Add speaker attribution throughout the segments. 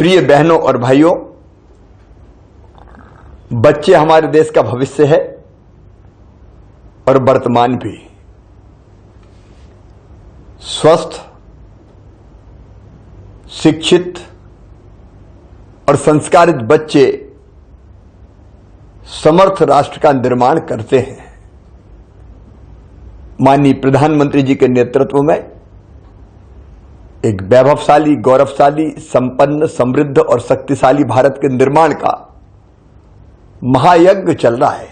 Speaker 1: प्रिय बहनों और भाइयों, बच्चे हमारे देश का भविष्य है और वर्तमान भी। स्वस्थ, शिक्षित और संस्कारित बच्चे समर्थ राष्ट्र का निर्माण करते हैं। माननीय प्रधानमंत्री जी के नेतृत्व में एक वैभवशाली, गौरवशाली, संपन्न, समृद्ध और शक्तिशाली भारत के निर्माण का महायज्ञ चल रहा है।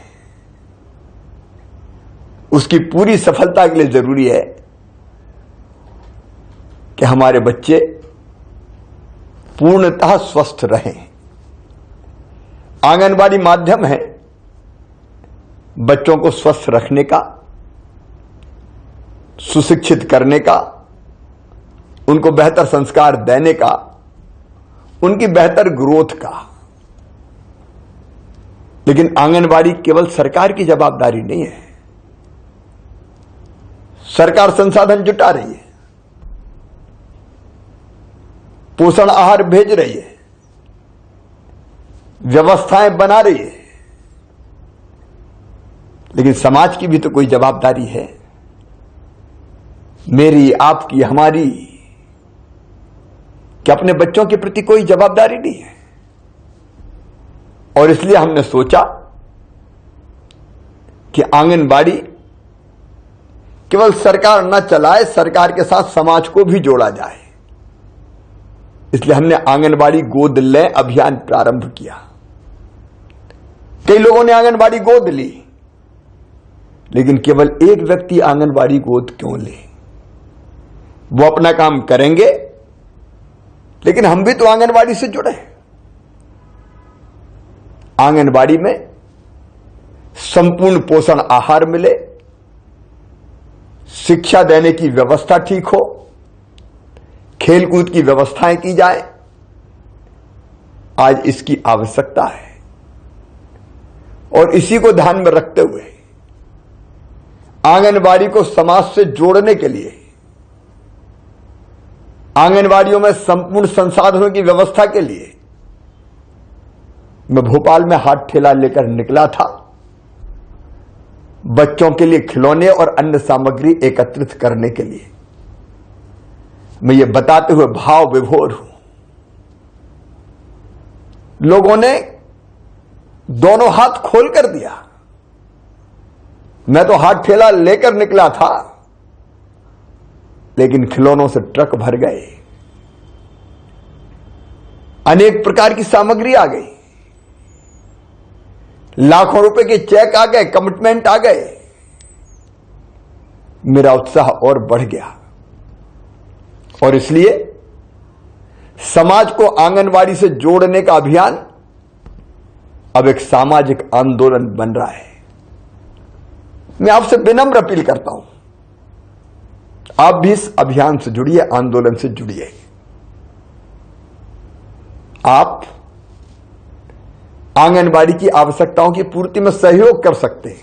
Speaker 1: उसकी पूरी सफलता के लिए जरूरी है कि हमारे बच्चे पूर्णतः स्वस्थ रहें। आंगनबाड़ी माध्यम है बच्चों को स्वस्थ रखने का, सुशिक्षित करने का, उनको बेहतर संस्कार देने का, उनकी बेहतर ग्रोथ का। लेकिन आंगनबाड़ी केवल सरकार की जवाबदारी नहीं है। सरकार संसाधन जुटा रही है, पोषण आहार भेज रही है, व्यवस्थाएं बना रही है, लेकिन समाज की भी तो कोई जवाबदारी है। मेरी, आपकी, हमारी, कि अपने बच्चों के प्रति कोई जवाबदारी नहीं है। और इसलिए हमने सोचा कि आंगनबाड़ी केवल सरकार न चलाए, सरकार के साथ समाज को भी जोड़ा जाए। इसलिए हमने आंगनबाड़ी गोद ले अभियान प्रारंभ किया। कई लोगों ने आंगनबाड़ी गोद ली, लेकिन केवल एक व्यक्ति आंगनबाड़ी गोद क्यों ले? वो अपना काम करेंगे, लेकिन हम भी तो आंगनबाड़ी से जुड़े। आंगनबाड़ी में संपूर्ण पोषण आहार मिले, शिक्षा देने की व्यवस्था ठीक हो, खेलकूद की व्यवस्थाएं की जाए। आज इसकी आवश्यकता है और इसी को ध्यान में रखते हुए आंगनबाड़ी को समाज से जोड़ने के लिए आंगनबाड़ियों में संपूर्ण संसाधनों की व्यवस्था के लिए मैं भोपाल में हाथ ठेला लेकर निकला था। बच्चों के लिए खिलौने और अन्य सामग्री एकत्रित करने के लिए मैं ये बताते हुए भाव विभोर हूं। लोगों ने दोनों हाथ खोल कर दिया। मैं तो हाथ ठेला लेकर निकला था, लेकिन खिलौनों से ट्रक भर गए। अनेक प्रकार की सामग्री आ गई, लाखों रुपए के चेक आ गए, कमिटमेंट आ गए। मेरा उत्साह और बढ़ गया और इसलिए समाज को आंगनबाड़ी से जोड़ने का अभियान अब एक सामाजिक आंदोलन बन रहा है। मैं आपसे विनम्र अपील करता हूं, आप भी इस अभियान से जुड़िए, आंदोलन से जुड़िए। आप आंगनबाड़ी की आवश्यकताओं की पूर्ति में सहयोग कर सकते हैं।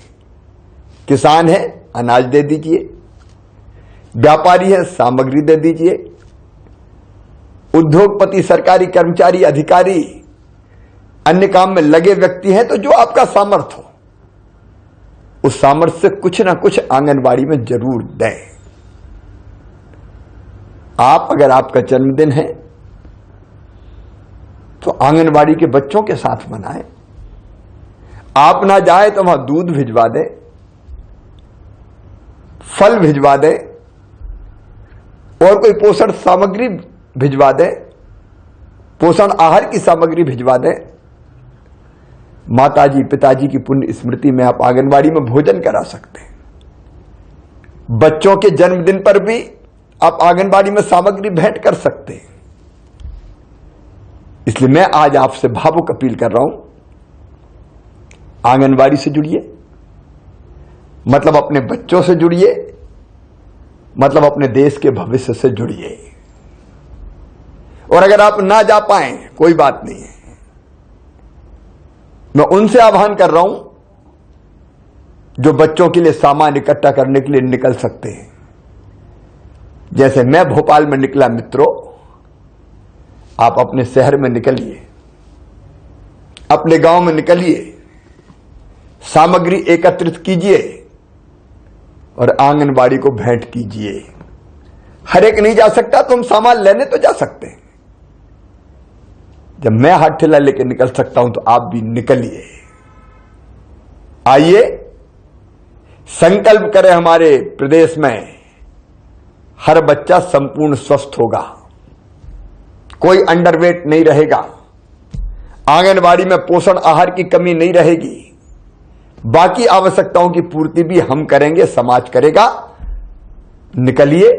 Speaker 1: किसान है, अनाज दे दीजिए। व्यापारी है, सामग्री दे दीजिए। उद्योगपति, सरकारी कर्मचारी, अधिकारी, अन्य काम में लगे व्यक्ति हैं, तो जो आपका सामर्थ्य हो, उस सामर्थ्य से कुछ ना कुछ आंगनबाड़ी में जरूर दें। आप, अगर आपका जन्मदिन है तो आंगनबाड़ी के बच्चों के साथ मनाएं। आप ना जाए तो वहां दूध भिजवा दें, फल भिजवा दें और कोई पोषण सामग्री भिजवा दें, पोषण आहार की सामग्री भिजवा दें। माताजी, पिताजी की पुण्य स्मृति में आप आंगनबाड़ी में भोजन करा सकते हैं। बच्चों के जन्मदिन पर भी आप आंगनबाड़ी में सामग्री भेंट कर सकते हैं। इसलिए मैं आज आपसे भावुक अपील कर रहा हूं, आंगनबाड़ी से जुड़िए, मतलब अपने बच्चों से जुड़िए, मतलब अपने देश के भविष्य से जुड़िए। और अगर आप ना जा पाए, कोई बात नहीं है, मैं उनसे आह्वान कर रहा हूं जो बच्चों के लिए सामान इकट्ठा करने के लिए निकल सकते हैं। जैसे मैं भोपाल में निकला, मित्रों, आप अपने शहर में निकलिए, अपने गांव में निकलिए, सामग्री एकत्रित कीजिए और आंगनबाड़ी को भेंट कीजिए। हर एक नहीं जा सकता, तुम सामान लेने तो जा सकते हैं। जब मैं हाथ ठेला लेके निकल सकता हूं तो आप भी निकलिए। आइए संकल्प करें, हमारे प्रदेश में हर बच्चा संपूर्ण स्वस्थ होगा, कोई अंडरवेट नहीं रहेगा, आंगनबाड़ी में पोषण आहार की कमी नहीं रहेगी, बाकी आवश्यकताओं की पूर्ति भी हम करेंगे, समाज करेगा। निकलिए,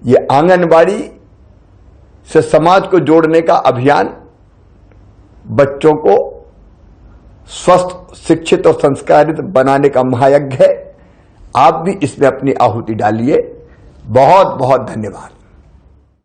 Speaker 1: ये आंगनबाड़ी से समाज को जोड़ने का अभियान बच्चों को स्वस्थ, शिक्षित और संस्कारित बनाने का महायज्ञ है। आप भी इसमें अपनी आहुति डालिए। बहुत बहुत धन्यवाद।